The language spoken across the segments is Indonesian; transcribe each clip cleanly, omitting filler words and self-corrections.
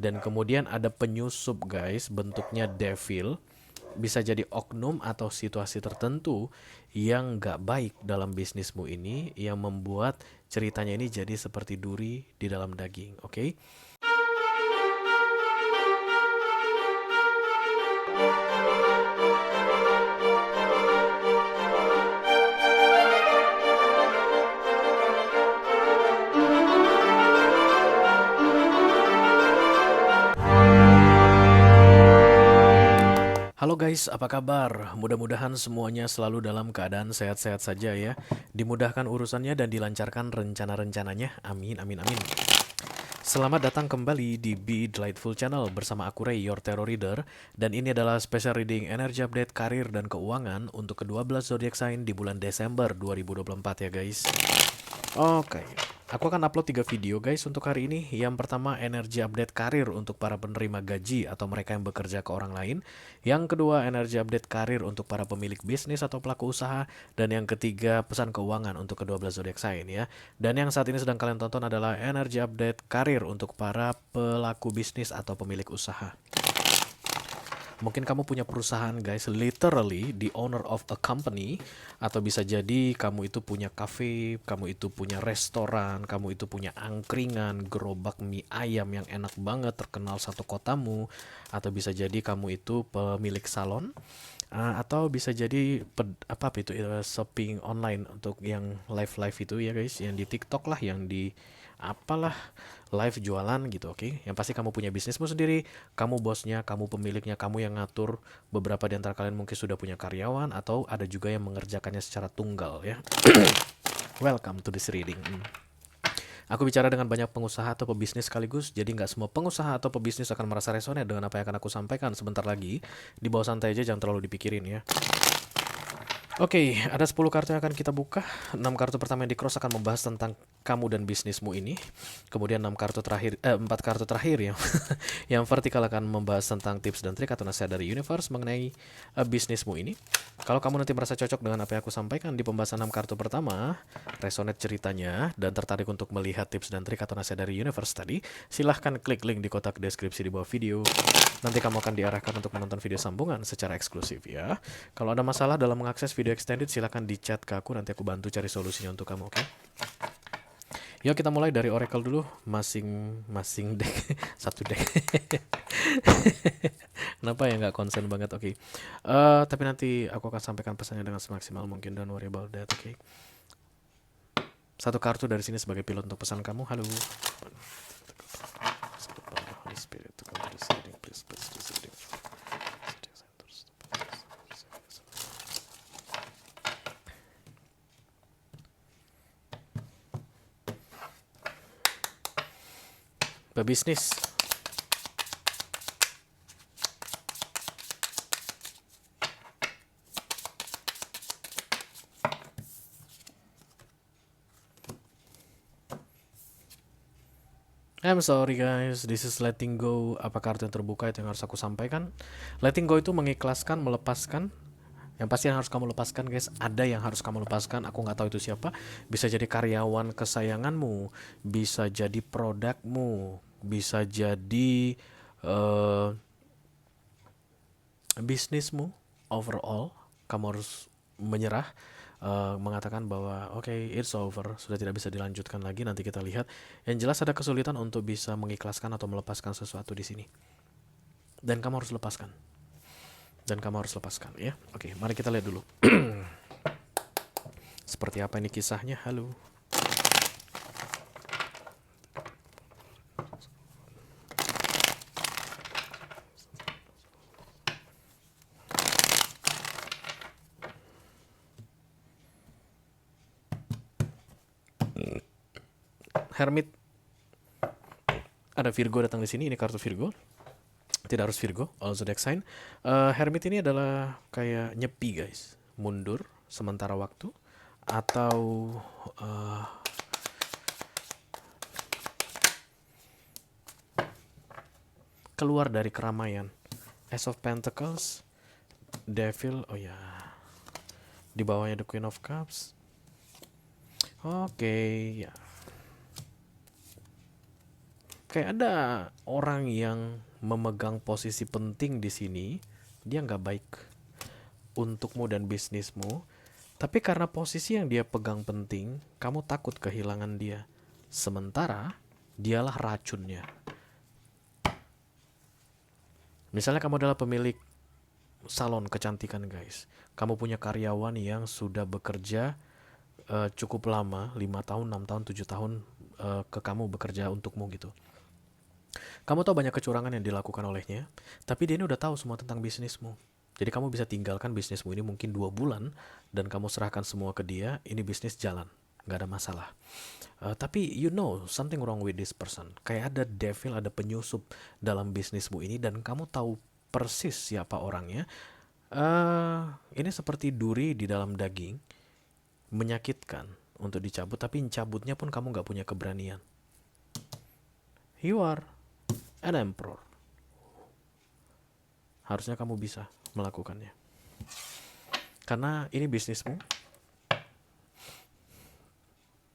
Dan kemudian ada penyusup guys, bentuknya devil. Bisa jadi oknum atau situasi tertentu yang nggak baik dalam bisnismu ini yang membuat ceritanya ini jadi seperti duri di dalam daging, oke? Halo guys, apa kabar? Mudah-mudahan semuanya selalu dalam keadaan sehat-sehat saja ya. Dimudahkan urusannya dan dilancarkan rencana-rencananya. Amin, amin, amin. Selamat datang kembali di Be Delightful Channel bersama aku Ray, your tarot reader. Dan ini adalah special reading energy update karir dan keuangan untuk ke-12 zodiac sign di bulan Desember 2024 ya guys. Oke, aku akan upload 3 video guys untuk hari ini. Yang pertama energi update karir untuk para penerima gaji atau mereka yang bekerja ke orang lain. Yang kedua energi update karir untuk para pemilik bisnis atau pelaku usaha. Dan yang ketiga pesan keuangan untuk ke-12 zodiac sign ya. Dan yang saat ini sedang kalian tonton adalah energi update karir untuk para pelaku bisnis atau pemilik usaha. Mungkin kamu punya perusahaan guys, literally the owner of a company. Atau bisa jadi kamu itu punya cafe, kamu itu punya restoran, kamu itu punya angkringan, gerobak mie ayam yang enak banget terkenal satu kotamu. Atau bisa jadi kamu itu pemilik salon. Atau bisa jadi apa itu shopping online untuk yang live itu ya guys, yang di TikTok lah, yang di apalah live jualan gitu, oke? Yang pasti kamu punya bisnismu sendiri, kamu bosnya, kamu pemiliknya, kamu yang ngatur. Beberapa di antara kalian mungkin sudah punya karyawan atau ada juga yang mengerjakannya secara tunggal ya. Welcome to this reading. Aku bicara dengan banyak pengusaha atau pebisnis sekaligus, jadi nggak semua pengusaha atau pebisnis akan merasa resonate dengan apa yang akan aku sampaikan sebentar lagi. Di bawah santai aja, jangan terlalu dipikirin ya. Oke, ada 10 kartu yang akan kita buka. 6 kartu pertama yang di cross akan membahas tentang kamu dan bisnismu ini. Kemudian 4 kartu terakhir yang yang vertikal akan membahas tentang tips dan trik atau nasihat dari universe mengenai bisnismu ini. Kalau kamu nanti merasa cocok dengan apa yang aku sampaikan di pembahasan 6 kartu pertama, resonate ceritanya dan tertarik untuk melihat tips dan trik atau nasihat dari universe tadi, silahkan klik link di kotak deskripsi di bawah video. Nanti kamu akan diarahkan untuk menonton video sambungan secara eksklusif ya. Kalau ada masalah dalam mengakses video extended, silahkan di chat ke aku, nanti aku bantu cari solusinya untuk kamu, oke? Yuk kita mulai dari oracle dulu, masing-masing deck, satu deck. Kenapa ya nggak konsen banget, oke? Tapi nanti aku akan sampaikan pesannya dengan semaksimal mungkin, don't worry about that, oke? Satu kartu dari sini sebagai pilot untuk pesan kamu, halo. Holy Spirit, to come to this reading, please bless this reading. Pebisnis. I'm sorry guys, this is letting go. Apa kartu yang terbuka itu yang harus aku sampaikan. Letting go itu mengikhlaskan, melepaskan. Yang pasti yang harus kamu lepaskan guys, ada yang harus kamu lepaskan. Aku nggak tahu itu siapa. Bisa jadi karyawan kesayanganmu, bisa jadi produkmu, bisa jadi bisnismu overall. Kamu harus menyerah, mengatakan bahwa oke, it's over, sudah tidak bisa dilanjutkan lagi. Nanti kita lihat. Yang jelas ada kesulitan untuk bisa mengikhlaskan atau melepaskan sesuatu di sini. Dan kamu harus lepaskan. Ya. Oke, mari kita lihat dulu. Seperti apa ini kisahnya? Halo. Hermit. Ada Virgo datang di sini, ini kartu Virgo. Tidak harus Virgo, all zodiac sign. Hermit ini adalah kayak nyepi guys, mundur sementara waktu, atau keluar dari keramaian. Ace of Pentacles, Devil, oh ya, di bawahnya the Queen of Cups. Oke, ya. Kayak ada orang yang memegang posisi penting di sini, dia nggak baik untukmu dan bisnismu, tapi karena posisi yang dia pegang penting, kamu takut kehilangan dia. Sementara dialah racunnya. Misalnya kamu adalah pemilik salon kecantikan guys. Kamu punya karyawan yang sudah bekerja cukup lama, 5 tahun, 6 tahun, 7 tahun ke kamu bekerja untukmu gitu. Kamu tahu banyak kecurangan yang dilakukan olehnya, tapi dia ini udah tahu semua tentang bisnismu. Jadi kamu bisa tinggalkan bisnismu ini mungkin 2 bulan dan kamu serahkan semua ke dia, ini bisnis jalan, nggak ada masalah. Tapi you know something wrong with this person. Kayak ada devil, ada penyusup dalam bisnismu ini dan kamu tahu persis siapa orangnya. Ini seperti duri di dalam daging, menyakitkan untuk dicabut, tapi cabutnya pun kamu nggak punya keberanian. You are an emperor. Harusnya kamu bisa melakukannya. Karena ini bisnismu,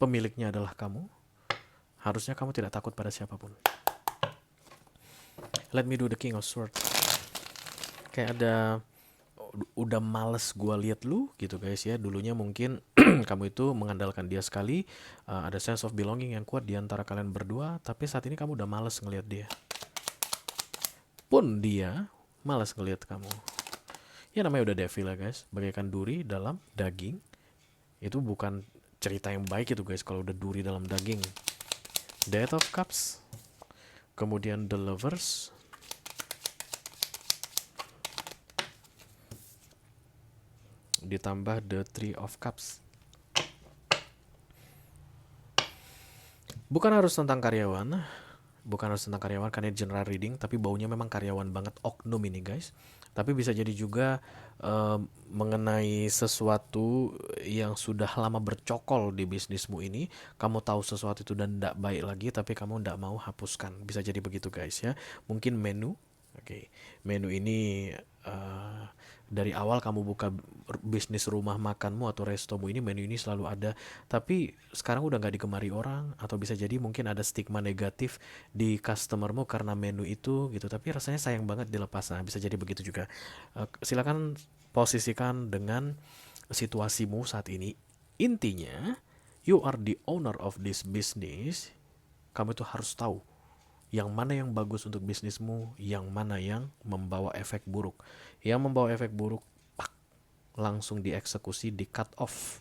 pemiliknya adalah kamu, harusnya kamu tidak takut pada siapapun. Let me do the king of sword. Kayak ada, udah males gua lihat lu gitu guys ya. Dulunya mungkin kamu itu mengandalkan dia sekali, ada sense of belonging yang kuat di antara kalian berdua, tapi saat ini kamu udah males ngelihat dia. Pun dia males ngelihat kamu. Ya namanya udah devil ya guys, bagaikan duri dalam daging. Itu bukan cerita yang baik itu guys kalau udah duri dalam daging. Death of Cups, kemudian The Lovers, ditambah The Three of Cups. Bukan harus tentang karyawan, karena general reading, tapi baunya memang karyawan banget, oknum ini guys. Tapi bisa jadi juga mengenai sesuatu yang sudah lama bercokol di bisnismu ini. Kamu tahu sesuatu itu dan tidak baik lagi, tapi kamu tidak mau hapuskan. Bisa jadi begitu guys ya. Mungkin menu. Oke, menu ini dari awal kamu buka bisnis rumah makanmu atau restomu ini, menu ini selalu ada, tapi sekarang udah nggak digemari orang, atau bisa jadi mungkin ada stigma negatif di customermu karena menu itu gitu, tapi rasanya sayang banget dilepas. Nah, bisa jadi begitu juga. Silakan posisikan dengan situasimu saat ini. Intinya, you are the owner of this business. Kamu itu harus tahu yang mana yang bagus untuk bisnismu, yang mana yang membawa efek buruk. Yang membawa efek buruk, pak, langsung dieksekusi, di cut off.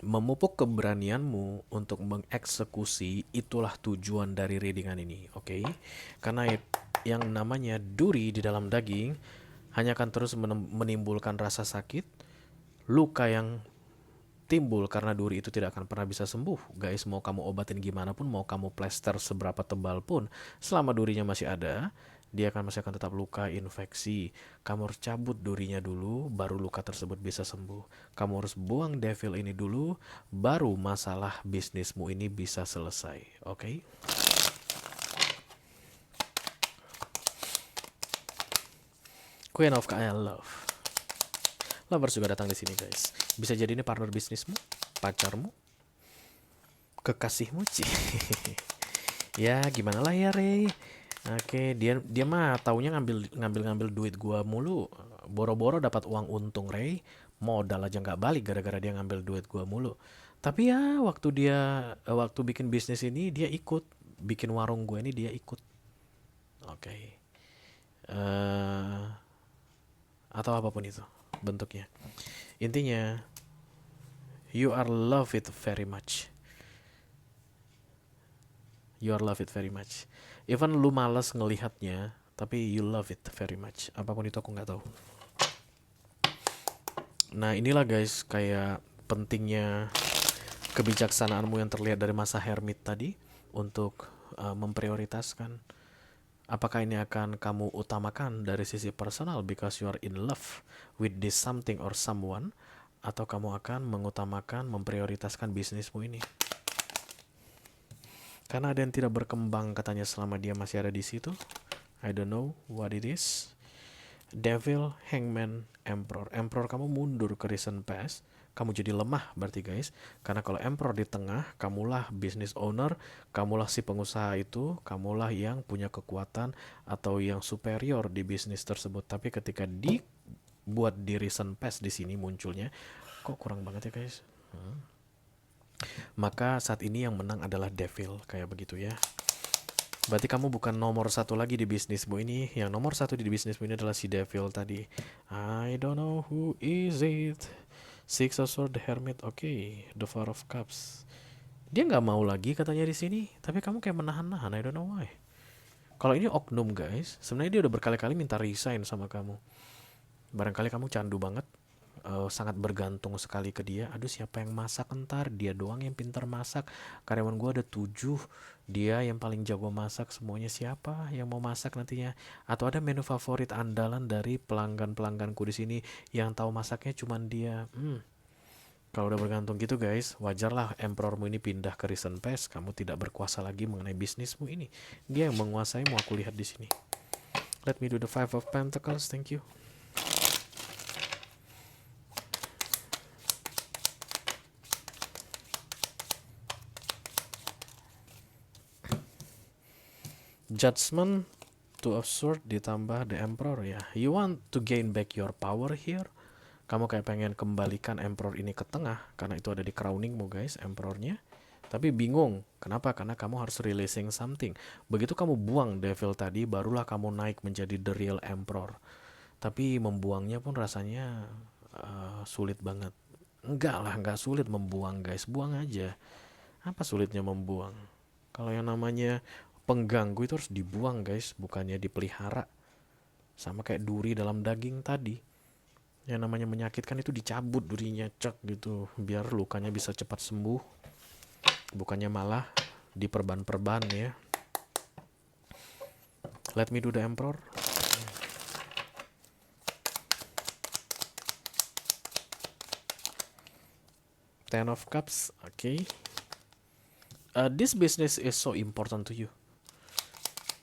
Memupuk keberanianmu untuk mengeksekusi, itulah tujuan dari readingan ini, oke? Karena yang namanya duri di dalam daging hanya akan terus menimbulkan rasa sakit, luka yang timbul karena duri itu tidak akan pernah bisa sembuh. Guys, mau kamu obatin gimana pun, mau kamu plester seberapa tebal pun, selama durinya masih ada, dia masih akan tetap luka, infeksi. Kamu harus cabut durinya dulu, baru luka tersebut bisa sembuh. Kamu harus buang devil ini dulu, baru masalah bisnismu ini bisa selesai. Oke? Queen of Love. Lovers juga datang di sini guys. Bisa jadi ini partner bisnismu, pacarmu, kekasihmu sih. Ya gimana lah ya Ray. Oke, dia mah taunya ngambil duit gua mulu. Boro-boro dapat uang untung Ray. Modal aja nggak balik gara-gara dia ngambil duit gua mulu. Tapi ya waktu bikin bisnis ini dia ikut, bikin warung gue ini dia ikut. Oke. Atau apapun itu bentuknya. Intinya, you are love it very much. You are love it very much. Even lu males ngelihatnya, tapi you love it very much. Apapun itu aku nggak tahu. Nah inilah guys, kayak pentingnya kebijaksanaanmu yang terlihat dari masa hermit tadi untuk memprioritaskan. Apakah ini akan kamu utamakan dari sisi personal because you are in love with this something or someone, atau kamu akan mengutamakan, memprioritaskan bisnismu ini? Karena ada yang tidak berkembang katanya selama dia masih ada di situ. I don't know what it is. Devil, Hangman, Emperor. Emperor, kamu mundur ke recent past. kamu jadi lemah berarti guys. Karena kalau emperor di tengah, kamulah business owner, kamulah si pengusaha itu, kamulah yang punya kekuatan atau yang superior di bisnis tersebut. Tapi ketika dibuat di recent past di sini munculnya, kok kurang banget ya guys. Maka saat ini yang menang adalah devil, kayak begitu ya. Berarti kamu bukan nomor satu lagi di bisnismu ini. Yang nomor satu di bisnismu ini adalah si devil tadi. I don't know who is it. Six of Swords, the Hermit, oke, the Four of Cups. Dia nggak mau lagi katanya di sini, tapi kamu kayak menahan-nahan. I don't know why. Kalau ini oknum guys, sebenarnya dia udah berkali-kali minta resign sama kamu. Barangkali kamu candu banget, sangat bergantung sekali ke dia. Aduh, siapa yang masak ntar? Dia doang yang pintar masak. Karyawan gue ada 7, dia yang paling jago masak. Semuanya siapa yang mau masak nantinya? Atau ada menu favorit andalan dari pelanggan-pelangganku di sini yang tahu masaknya cuman dia. Kalau udah bergantung gitu guys, wajarlah emperormu ini pindah ke recent past. Kamu tidak berkuasa lagi mengenai bisnismu ini. Dia yang menguasai, mau aku lihat di sini. Let me do the Five of Pentacles, thank you. Judgment, Two of Swords ditambah the Emperor ya. You want to gain back your power here. Kamu kayak pengen kembalikan Emperor ini ke tengah karena itu ada di crowningmu guys, Emperornya. Tapi bingung, kenapa? Karena kamu harus releasing something. Begitu kamu buang Devil tadi, barulah kamu naik menjadi the real Emperor. Tapi membuangnya pun rasanya sulit banget. Enggak lah, enggak sulit membuang guys, buang aja. Apa sulitnya membuang? Kalau yang namanya pengganggu itu harus dibuang guys, bukannya dipelihara. Sama kayak duri dalam daging tadi. Yang namanya menyakitkan itu dicabut durinya, cek gitu, biar lukanya bisa cepat sembuh. Bukannya malah diperban-perban ya. Let me do the Emperor. Ten of Cups, okay. This business is so important to you.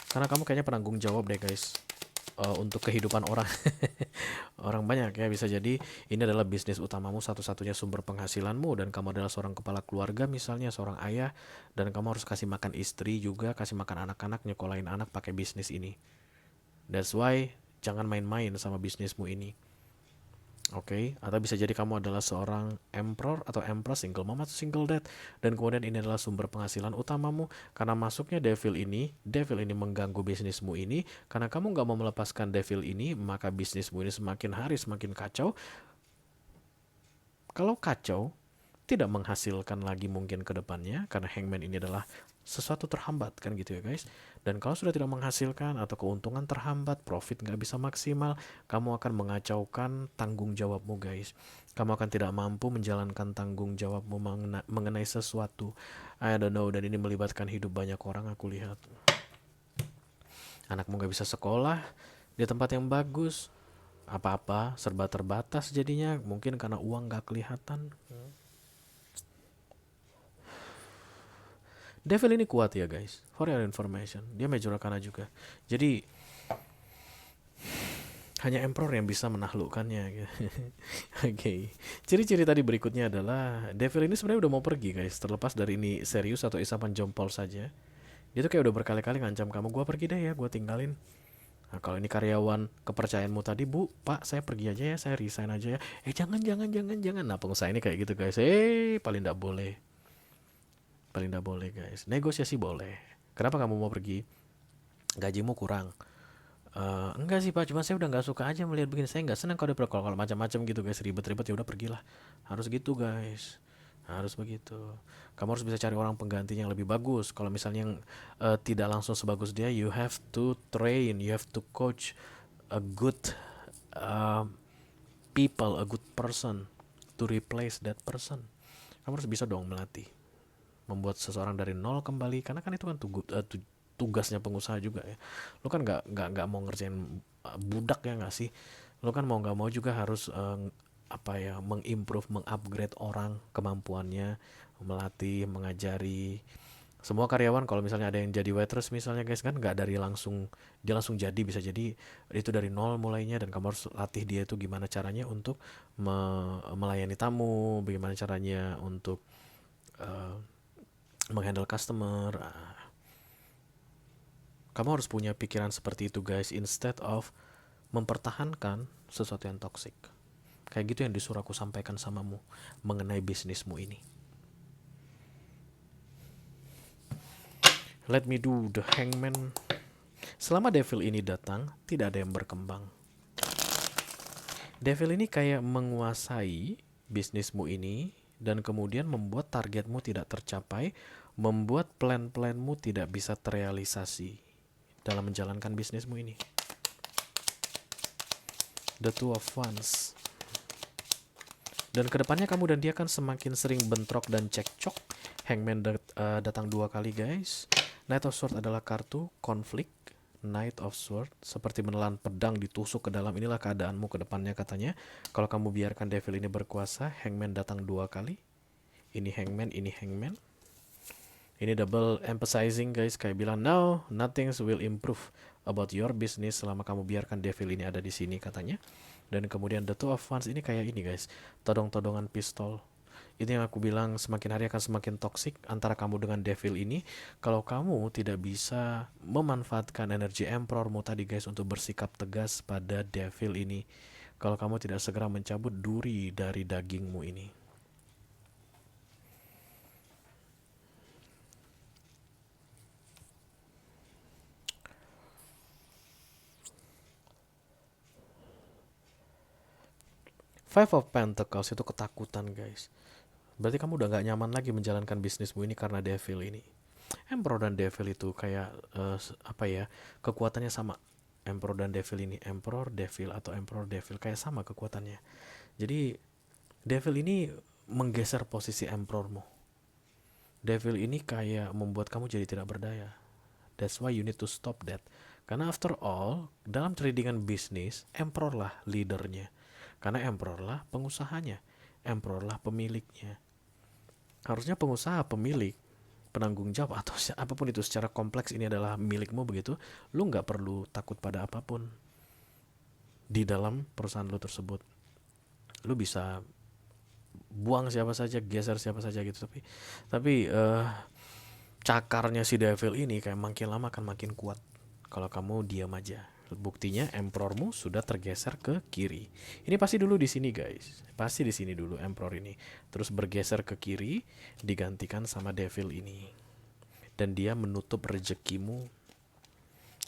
Karena kamu kayaknya penanggung jawab deh guys, untuk kehidupan orang. Orang banyak ya, bisa jadi ini adalah bisnis utamamu, satu-satunya sumber penghasilanmu, dan kamu adalah seorang kepala keluarga misalnya, seorang ayah, dan kamu harus kasih makan istri juga, kasih makan anak-anak, nyekolahin anak pakai bisnis ini. That's why jangan main-main sama bisnismu ini. Oke, atau bisa jadi kamu adalah seorang emperor atau empress, single mom atau single dad, dan kemudian ini adalah sumber penghasilan utamamu. Karena masuknya devil ini mengganggu bisnismu ini. Karena kamu nggak mau melepaskan devil ini, maka bisnismu ini semakin hari semakin kacau. Kalau kacau, tidak menghasilkan lagi mungkin ke depannya, karena hangman ini adalah sesuatu terhambat kan gitu ya guys. Dan kalau sudah tidak menghasilkan atau keuntungan terhambat, profit nggak bisa maksimal, kamu akan mengacaukan tanggung jawabmu guys. Kamu akan tidak mampu menjalankan tanggung jawabmu mengenai sesuatu. I don't know, dan ini melibatkan hidup banyak orang aku lihat. Anakmu nggak bisa sekolah di tempat yang bagus, apa-apa serba terbatas jadinya, mungkin karena uang nggak kelihatan. Devil ini kuat ya guys, for your information. Dia Major Arcana juga. Jadi hanya Emperor yang bisa menaklukkannya gitu. Oke. Ciri-ciri tadi berikutnya adalah Devil ini sebenarnya udah mau pergi guys. Terlepas dari ini serius atau isapan jempol saja, dia tuh kayak udah berkali-kali ngancam kamu, gua pergi deh ya, gua tinggalin. Nah, kalau ini karyawan kepercayaanmu tadi, Bu, Pak, saya pergi aja ya, saya resign aja ya. Jangan, jangan, jangan, jangan. Nah, pengusaha ini kayak gitu guys. Paling nggak boleh. Paling nggak boleh guys. Negosiasi boleh. Kenapa kamu mau pergi? Gajimu kurang. Enggak sih Pak, cuma saya udah nggak suka aja melihat begini. Saya nggak senang kalau kalau macam-macam gitu guys, ribet-ribet, ya udah pergilah. Harus gitu guys. Harus begitu. Kamu harus bisa cari orang penggantinya yang lebih bagus. Kalau misalnya yang tidak langsung sebagus dia, you have to train, you have to coach a good uh, people, a good person to replace that person. Kamu harus bisa dong melatih, membuat seseorang dari nol kembali, karena kan itu kan tugasnya pengusaha juga ya. Lo kan nggak mau ngerjain budak ya nggak sih. Lo kan mau nggak mau juga harus mengimprove, mengupgrade orang kemampuannya, melatih, mengajari Semua karyawan kalau misalnya ada yang jadi waitress misalnya guys kan nggak dari langsung dia langsung jadi, bisa jadi itu dari nol mulainya, dan kamu harus latih dia itu gimana caranya untuk melayani tamu, bagaimana caranya untuk eh, menghandle customer. Kamu harus punya pikiran seperti itu guys, instead of mempertahankan sesuatu yang toxic. Kayak gitu yang disuruh aku sampaikan samamu mengenai bisnismu ini. Let me do the hangman. Selama devil ini datang, tidak ada yang berkembang. Devil ini kayak menguasai bisnismu ini dan kemudian membuat targetmu tidak tercapai, membuat plan-planmu tidak bisa terrealisasi dalam menjalankan bisnismu ini. The Two of Wands. Dan kedepannya kamu dan dia kan semakin sering bentrok dan cekcok. Hangman datang 2 kali guys. Knight of Sword adalah kartu konflik. Knight of Sword seperti menelan pedang ditusuk ke dalam. Inilah keadaanmu ke depannya katanya. Kalau kamu biarkan devil ini berkuasa. Hangman datang 2 kali. Ini hangman, ini hangman. Ini double emphasizing guys. Kayak bilang no, nothing will improve about your business selama kamu biarkan devil ini ada di sini katanya. Dan kemudian the Two of Wands ini kayak ini guys. Todong-todongan pistol. Ini yang aku bilang semakin hari akan semakin toksik antara kamu dengan devil ini. Kalau kamu tidak bisa memanfaatkan energi emperormu tadi guys untuk bersikap tegas pada devil ini. Kalau kamu tidak segera mencabut duri dari dagingmu ini. Five of Pentacles itu ketakutan guys. Berarti kamu udah gak nyaman lagi menjalankan bisnismu ini karena devil ini. Emperor dan devil itu kayak apa ya, kekuatannya sama. Emperor dan devil ini, emperor devil atau emperor devil kayak sama kekuatannya. Jadi devil ini menggeser posisi emperormu. Devil ini kayak membuat kamu jadi tidak berdaya. That's why you need to stop that. Karena after all, dalam tradingan bisnis, emperor lah leadernya. Karena emperor lah pengusahanya, emperor lah pemiliknya. Harusnya pengusaha, pemilik, penanggung jawab atau apapun itu secara kompleks ini adalah milikmu begitu. Lu nggak perlu takut pada apapun di dalam perusahaan lu tersebut. Lu bisa buang siapa saja, geser siapa saja gitu. Tapi cakarnya si devil ini kayak makin lama akan makin kuat kalau kamu diam aja. Buktinya emperormu sudah tergeser ke kiri. Ini pasti dulu di sini guys. Pasti di sini dulu emperor ini. Terus bergeser ke kiri, digantikan sama devil ini. Dan dia menutup rezekimu.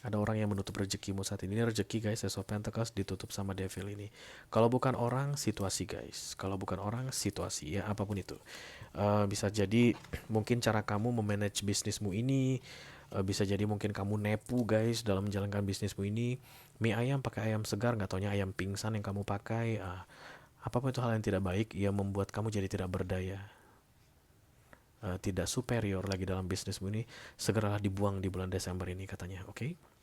Ada orang yang menutup rezekimu saat ini. Ini rezeki guys, Ace of Pentacles ditutup sama devil ini. Kalau bukan orang, situasi guys. Kalau bukan orang, situasi ya, apapun itu. Bisa jadi mungkin cara kamu memanage bisnismu ini. Bisa jadi mungkin kamu nepu guys dalam menjalankan bisnismu ini. Mie ayam pakai ayam segar, nggak taunya ayam pingsan yang kamu pakai. Apapun itu hal yang tidak baik, ia membuat kamu jadi tidak berdaya, tidak superior lagi dalam bisnismu ini. Segeralah dibuang di bulan Desember ini katanya, oke?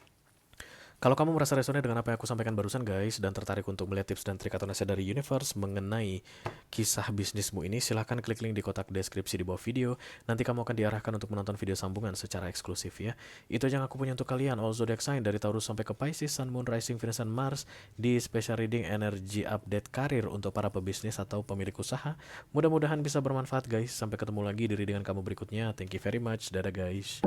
Kalau kamu merasa resonate dengan apa yang aku sampaikan barusan guys, dan tertarik untuk melihat tips dan trik atau nasihat dari Universe mengenai kisah bisnismu ini, silahkan klik link di kotak deskripsi di bawah video. Nanti kamu akan diarahkan untuk menonton video sambungan secara eksklusif ya. Itu aja yang aku punya untuk kalian, all zodiac sign dari Taurus sampai ke Pisces, Sun, Moon, Rising, Venus, dan Mars di special reading energy update karir untuk para pebisnis atau pemilik usaha. Mudah-mudahan bisa bermanfaat guys. Sampai ketemu lagi di readingan kamu berikutnya. Thank you very much. Dadah guys.